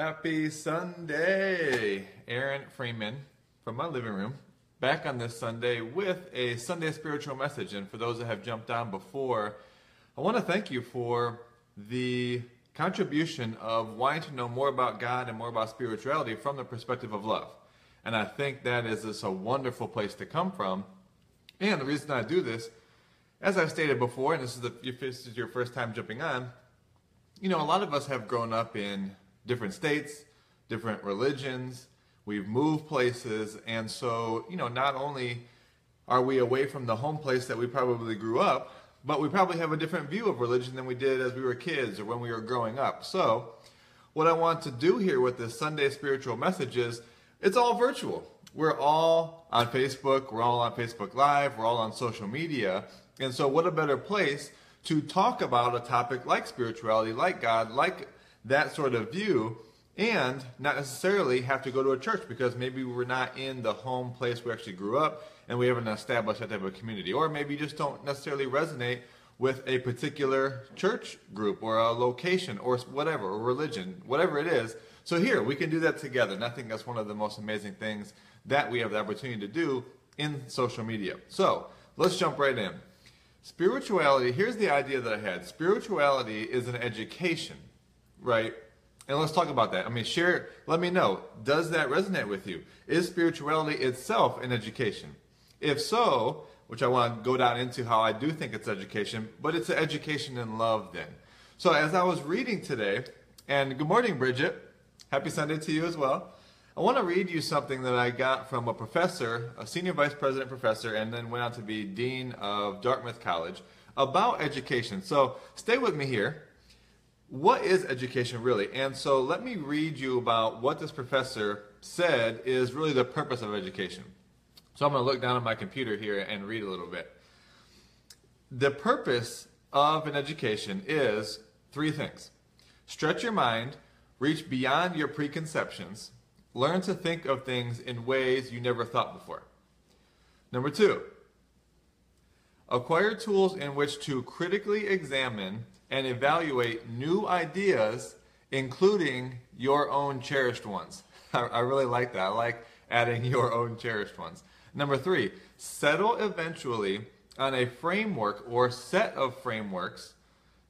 Happy Sunday! Aaron Freeman from my living room, back on this Sunday with a Sunday spiritual message. And for those that have jumped on before, I want to thank you for the contribution of wanting to know more about God and more about spirituality from the perspective of love. And I think that is just a wonderful place to come from. And the reason I do this, as I've stated before, and if this is your first time jumping on, a lot of us have grown up in different states, different religions, we've moved places, and so, not only are we away from the home place that we probably grew up, but we probably have a different view of religion than we did as we were kids or when we were growing up. So, what I want to do here with this Sunday spiritual message is, it's all virtual. We're all on Facebook, we're all on Facebook Live, we're all on social media, and so what a better place to talk about a topic like spirituality, like God, like that sort of view, and not necessarily have to go to a church because maybe we're not in the home place we actually grew up and we haven't established that type of community. Or maybe you just don't necessarily resonate with a particular church group or a location or whatever, or religion, whatever it is. So here, we can do that together. And I think that's one of the most amazing things that we have the opportunity to do in social media. So let's jump right in. Spirituality, here's the idea that I had. Spirituality is an education. Right? And let's talk about that. Let me know. Does that resonate with you? Is spirituality itself an education? If so, which I want to go down into how I do think it's education, but it's an education in love then. So as I was reading today, and good morning, Bridget. Happy Sunday to you as well. I want to read you something that I got from a professor, a senior vice president professor, and then went on to be dean of Dartmouth College, about education. So stay with me here. What is education really? And so let me read you about what this professor said is really the purpose of education. So I'm going to look down at my computer here and read a little bit. The purpose of an education is three things. Stretch your mind, reach beyond your preconceptions, learn to think of things in ways you never thought before. Number two, acquire tools in which to critically examine and evaluate new ideas, including your own cherished ones. I really like that. I like adding your own cherished ones. Number three, settle eventually on a framework or set of frameworks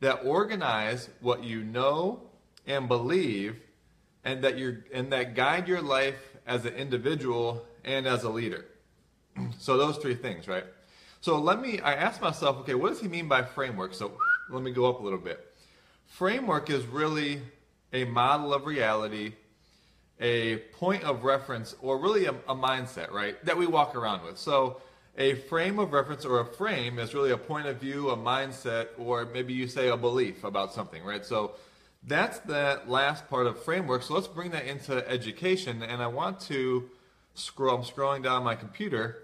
that organize what you know and believe and that guide your life as an individual and as a leader. So those three things, right? So I asked myself, okay, what does he mean by framework? So let me go up a little bit. Framework is really a model of reality, a point of reference, or really a mindset, right, that we walk around with. So a frame of reference or a frame is really a point of view, a mindset, or maybe you say a belief about something, right? So that's that last part of framework. So let's bring that into education. And I want to I'm scrolling down my computer,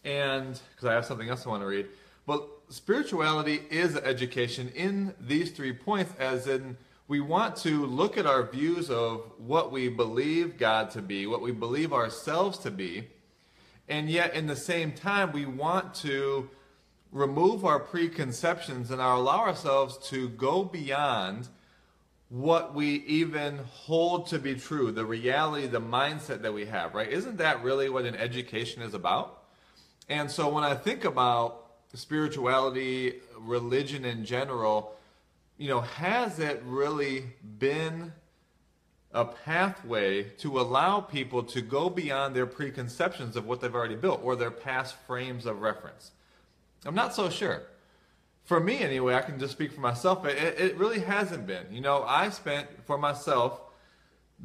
and because I have something else I want to read. But spirituality is education in these 3 points, as in we want to look at our views of what we believe God to be, what we believe ourselves to be, and yet in the same time we want to remove our preconceptions and allow ourselves to go beyond what we even hold to be true, the reality, the mindset that we have, right? Isn't that really what an education is about? And so when I think about spirituality, religion in general, has it really been a pathway to allow people to go beyond their preconceptions of what they've already built or their past frames of reference? I'm not so sure. For me anyway, I can just speak for myself, but it really hasn't been. I spent, for myself,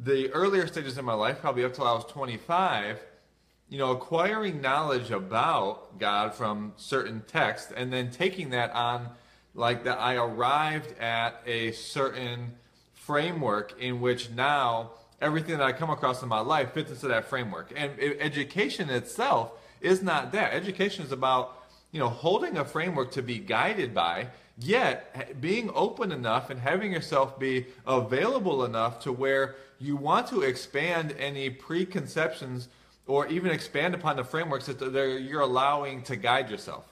the earlier stages in my life, probably up till I was 25, acquiring knowledge about God from certain texts and then taking that on like that I arrived at a certain framework in which now everything that I come across in my life fits into that framework. And education itself is not that. Education is about, holding a framework to be guided by, yet being open enough and having yourself be available enough to where you want to expand any preconceptions or even expand upon the frameworks that you're allowing to guide yourself.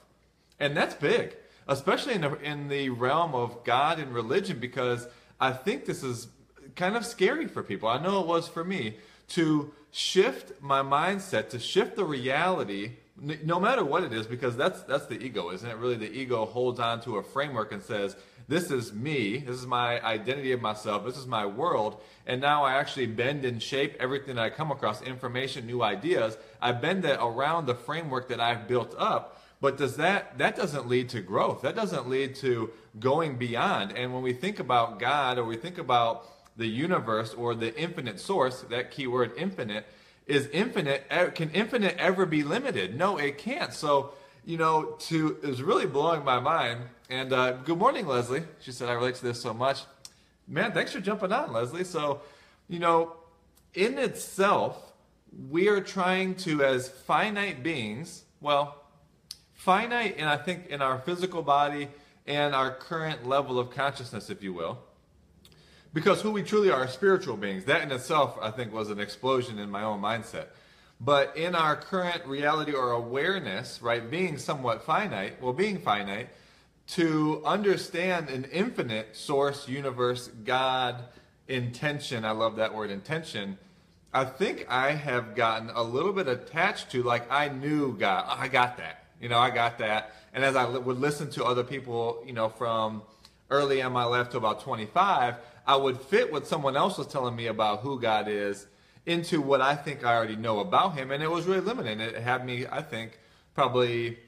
And that's big, especially in the realm of God and religion, because I think this is kind of scary for people. I know it was for me to shift my mindset, to shift the reality, no matter what it is, because that's the ego, isn't it? Really, the ego holds on to a framework and says, this is me, this is my identity of myself, this is my world, and now I actually bend and shape everything that I come across, information, new ideas, I bend it around the framework that I've built up. But that doesn't lead to growth. That doesn't lead to going beyond. And when we think about God, or we think about the universe or the infinite source, that key word infinite, is infinite. Can infinite ever be limited? No, it can't. So, it was really blowing my mind. And good morning, Leslie. She said, I relate to this so much. Man, thanks for jumping on, Leslie. So, in itself, we are trying to, as finite beings, finite, and I think in our physical body and our current level of consciousness, if you will, because who we truly are spiritual beings. That in itself, I think, was an explosion in my own mindset. But in our current reality or awareness, right, being somewhat finite, to understand an infinite source, universe, God, intention, I love that word, intention, I think I have gotten a little bit attached to, like, I knew God. I got that. I got that. And as I would listen to other people, from early in my life to about 25, I would fit what someone else was telling me about who God is into what I think I already know about him. And it was really limiting. It had me, I think, probably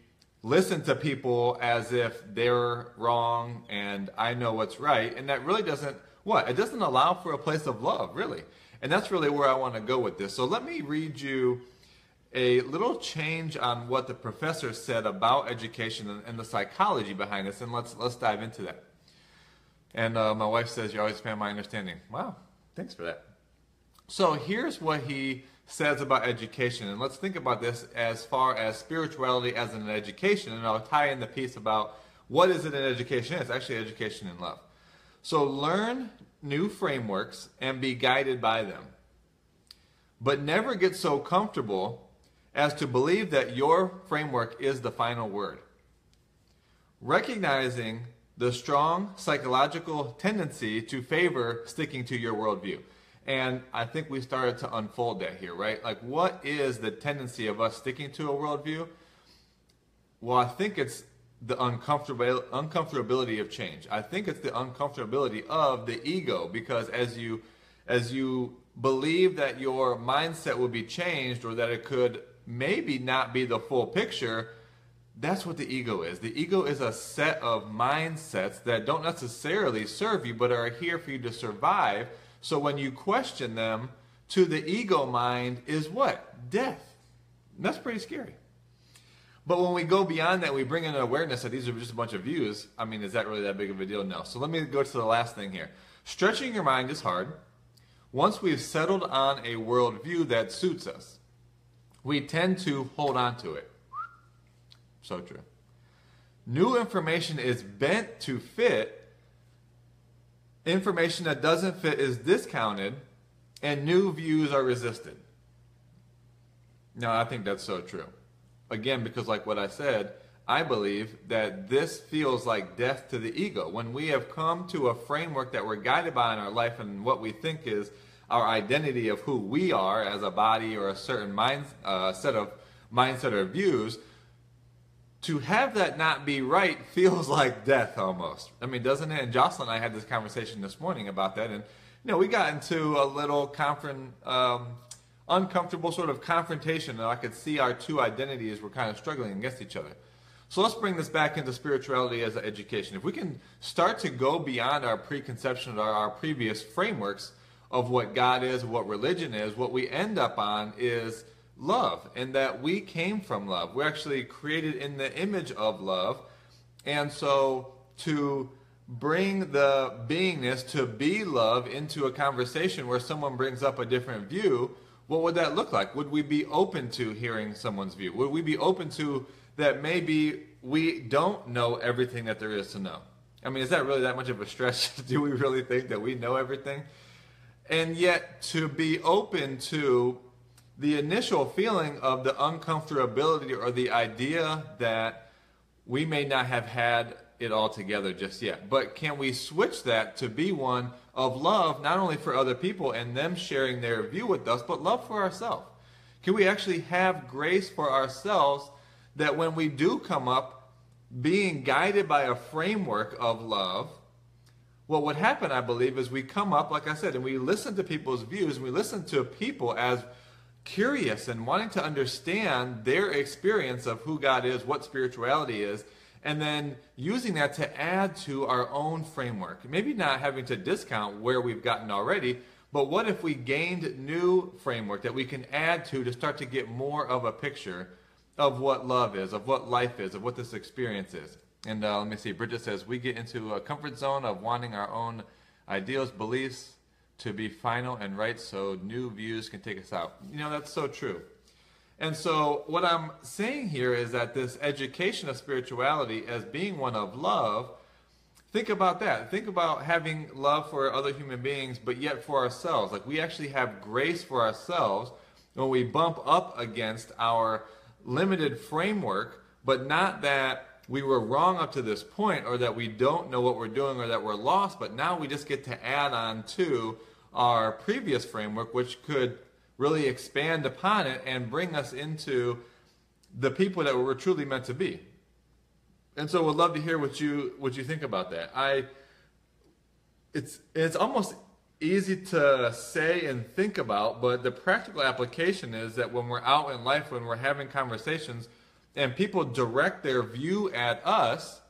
listen to people as if they're wrong and I know what's right. And that really doesn't, it doesn't allow for a place of love, really. And that's really where I want to go with this. So let me read you a little change on what the professor said about education and the psychology behind this, and let's dive into that. And my wife says, you always expand my understanding. Wow, thanks for that. So here's what he says about education, and let's think about this as far as spirituality as an education, and I'll tie in the piece about what is it in education. It's actually education in love. So learn new frameworks and be guided by them, but never get so comfortable as to believe that your framework is the final word. Recognizing the strong psychological tendency to favor sticking to your worldview. And I think we started to unfold that here, right? Like, what is the tendency of us sticking to a worldview? Well, I think it's the uncomfortability of change. I think it's the uncomfortability of the ego, because as you believe that your mindset will be changed, or that it could maybe not be the full picture, that's what the ego is. The ego is a set of mindsets that don't necessarily serve you, but are here for you to survive. So when you question them, to the ego mind is what? Death. And that's pretty scary. But when we go beyond that, we bring in an awareness that these are just a bunch of views. I mean, is that really that big of a deal? No. So let me go to the last thing here. Stretching your mind is hard. Once we've settled on a worldview that suits us, we tend to hold on to it. So true. New information is bent to fit. Information that doesn't fit is discounted, and new views are resisted. Now, I think that's so true. Again, because like what I said, I believe that this feels like death to the ego. When we have come to a framework that we're guided by in our life, and what we think is our identity of who we are as a body, or a certain set of mindset or views, to have that not be right feels like death almost. I mean, doesn't it? And Jocelyn and I had this conversation this morning about that, and we got into a little uncomfortable sort of confrontation, and I could see our two identities were kind of struggling against each other. So let's bring this back into spirituality as an education. If we can start to go beyond our preconception or our previous frameworks of what God is, what religion is, what we end up on is love, and that we came from love. We're actually created in the image of love. And so to bring the beingness to be love into a conversation where someone brings up a different view, what would that look like? Would we be open to hearing someone's view? Would we be open to that maybe we don't know everything that there is to know? I mean, is that really that much of a stretch? Do we really think that we know everything? And yet to be open to the initial feeling of the uncomfortability, or the idea that we may not have had it all together just yet. But can we switch that to be one of love, not only for other people and them sharing their view with us, but love for ourselves? Can we actually have grace for ourselves that when we do come up being guided by a framework of love, what would happen, I believe, is we come up, like I said, and we listen to people's views, and we listen to people as curious and wanting to understand their experience of who God is, what spirituality is, and then using that to add to our own framework. Maybe not having to discount where we've gotten already, but what if we gained new framework that we can add to start to get more of a picture of what love is, of what life is, of what this experience is. And let me see, Bridget says, we get into a comfort zone of wanting our own ideals, beliefs to be final and right so new views can take us out. You know, that's so true. And so what I'm saying here is that this education of spirituality as being one of love, think about that. Think about having love for other human beings, but yet for ourselves. Like we actually have grace for ourselves when we bump up against our limited framework, but not that we were wrong up to this point or that we don't know what we're doing or that we're lost, but now we just get to add on to our previous framework, which could really expand upon it and bring us into the people that we're truly meant to be. And so we'd love to hear what you think about that. It's almost easy to say and think about, but the practical application is that when we're out in life, when we're having conversations, and people direct their view at us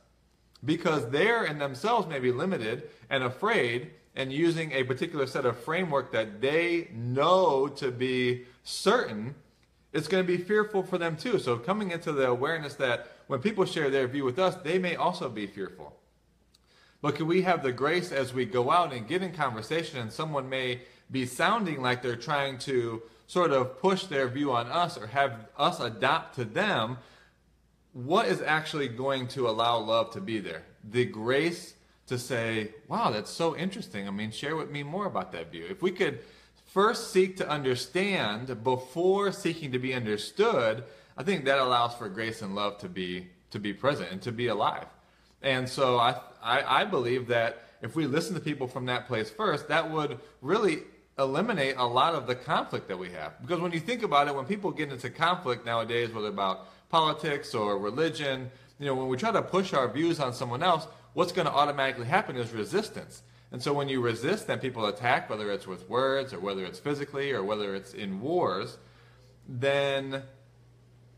because they're in themselves maybe limited and afraid and using a particular set of framework that they know to be certain, it's going to be fearful for them too. So coming into the awareness that when people share their view with us, they may also be fearful. But can we have the grace as we go out and get in conversation and someone may be sounding like they're trying to sort of push their view on us or have us adapt to them, what is actually going to allow love to be there? The grace to say, wow, that's so interesting. I mean, share with me more about that view. If we could first seek to understand before seeking to be understood, I think that allows for grace and love to be present and to be alive. And so I believe that if we listen to people from that place first, that would really eliminate a lot of the conflict that we have. Because when you think about it, when people get into conflict nowadays, whether about politics or religion, you know, when we try to push our views on someone else, what's going to automatically happen is resistance. And so when you resist, then people attack, whether it's with words or whether it's physically or whether it's in wars, then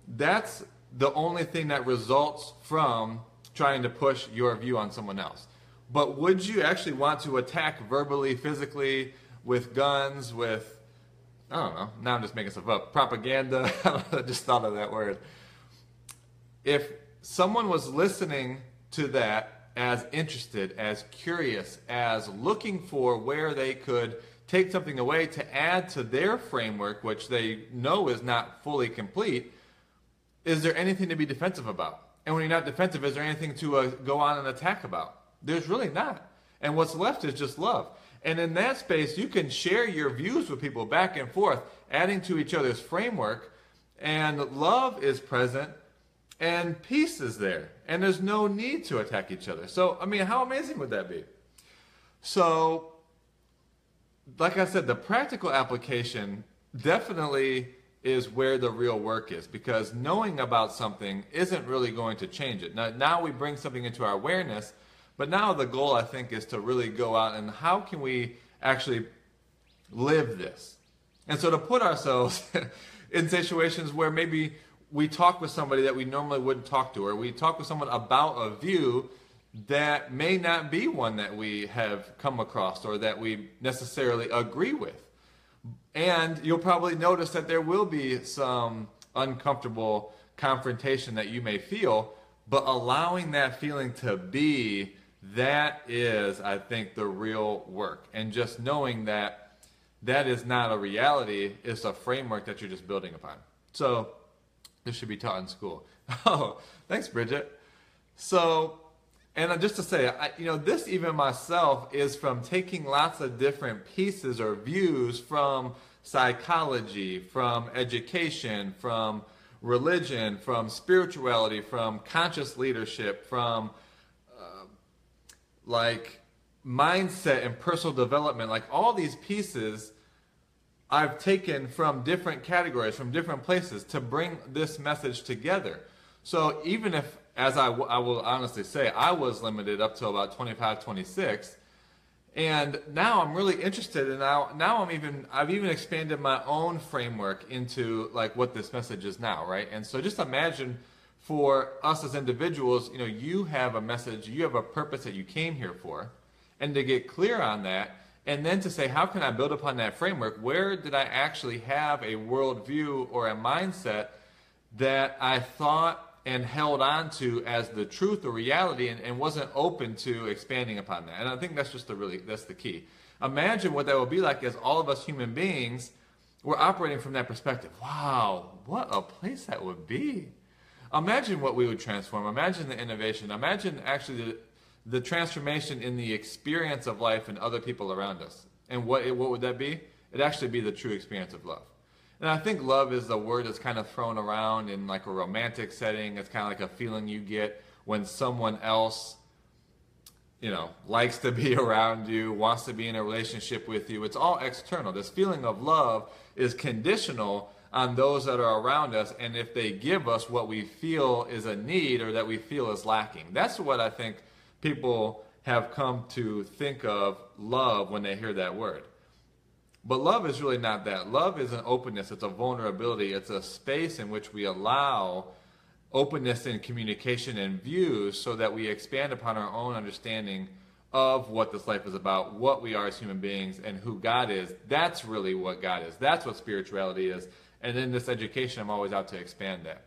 that's the only thing that results from trying to push your view on someone else. But would you actually want to attack verbally, physically, with guns, with, I don't know, now I'm just making stuff up, propaganda? I just thought of that word. If someone was listening to that as interested, as curious, as looking for where they could take something away to add to their framework, which they know is not fully complete, is there anything to be defensive about? And when you're not defensive, is there anything to go on and attack about? There's really not. And what's left is just love. And in that space, you can share your views with people back and forth, adding to each other's framework, and love is present, and peace is there. And there's no need to attack each other. So, I mean, how amazing would that be? So, like I said, the practical application definitely is where the real work is, because knowing about something isn't really going to change it. Now we bring something into our awareness, but now the goal, I think, is to really go out and how can we actually live this? And so to put ourselves in situations where maybe we talk with somebody that we normally wouldn't talk to, or we talk with someone about a view that may not be one that we have come across or that we necessarily agree with. And you'll probably notice that there will be some uncomfortable confrontation that you may feel, but allowing that feeling to be, that is, I think, the real work. And just knowing that that is not a reality, it's a framework that you're just building upon. So this should be taught in school. Oh, thanks, Bridget. So, and just to say, this even myself is from taking lots of different pieces or views from psychology, from education, from religion, from spirituality, from conscious leadership, from like mindset and personal development, like all these pieces I've taken from different categories, from different places to bring this message together. So even if, as I will honestly say, I was limited up to about 25, 26, and now I'm really interested, and now I've even expanded my own framework into like what this message is now, right? And so just imagine for us as individuals, you know, you have a message, you have a purpose that you came here for, and to get clear on that, and then to say, how can I build upon that framework? Where did I actually have a worldview or a mindset that I thought and held on to as the truth or reality, and wasn't open to expanding upon that? And I think that's just that's the key. Imagine what that would be like as all of us human beings were operating from that perspective. Wow, what a place that would be. Imagine what we would transform. Imagine the innovation. Imagine actually the transformation in the experience of life and other people around us. And what would that be? It'd actually be the true experience of love. And I think love is a word that's kind of thrown around in like a romantic setting. It's kind of like a feeling you get when someone else, you know, likes to be around you, wants to be in a relationship with you. It's all external. This feeling of love is conditional on those that are around us, and if they give us what we feel is a need or that we feel is lacking. That's what I think people have come to think of love when they hear that word. But love is really not that. Love is an openness. It's a vulnerability. It's a space in which we allow openness in communication and views so that we expand upon our own understanding of what this life is about, what we are as human beings, and who God is. That's really what God is. That's what spirituality is. And in this education, I'm always out to expand that.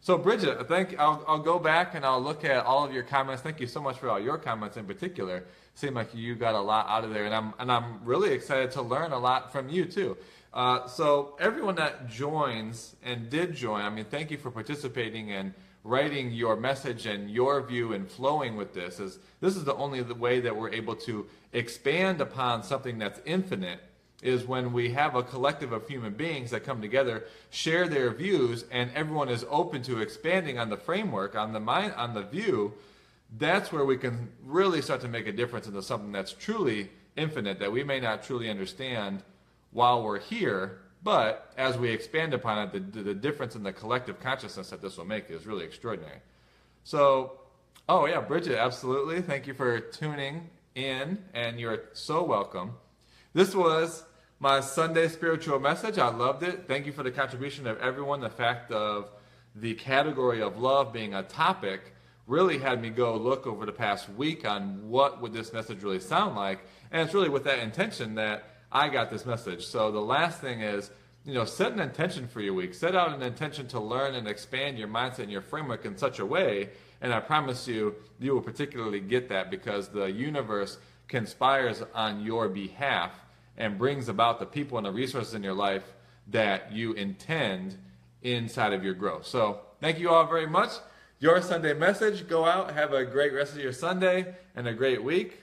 So Bridget, I'll go back and I'll look at all of your comments. Thank you so much for all your comments in particular. Seemed like you got a lot out of there, and I'm really excited to learn a lot from you too. So everyone that joins and did join, I mean, thank you for participating and writing your message and your view and flowing with this. This is the only way that we're able to expand upon something that's infinite, is when we have a collective of human beings that come together, share their views, and everyone is open to expanding on the framework, on the mind, on the view. That's where we can really start to make a difference into something that's truly infinite, that we may not truly understand while we're here, but as we expand upon it, the difference in the collective consciousness that this will make is really extraordinary. So, oh yeah, Bridget, absolutely. Thank you for tuning in, and you're so welcome. This was my Sunday spiritual message. I loved it. Thank you for the contribution of everyone. The fact of the category of love being a topic really had me go look over the past week on what would this message really sound like. And it's really with that intention that I got this message. So the last thing is, set an intention for your week. Set out an intention to learn and expand your mindset and your framework in such a way, and I promise you, you will particularly get that, because the universe conspires on your behalf and brings about the people and the resources in your life that you intend inside of your growth. So thank you all very much. Your Sunday message. Go out, have a great rest of your Sunday and a great week.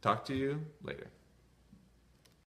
Talk to you later.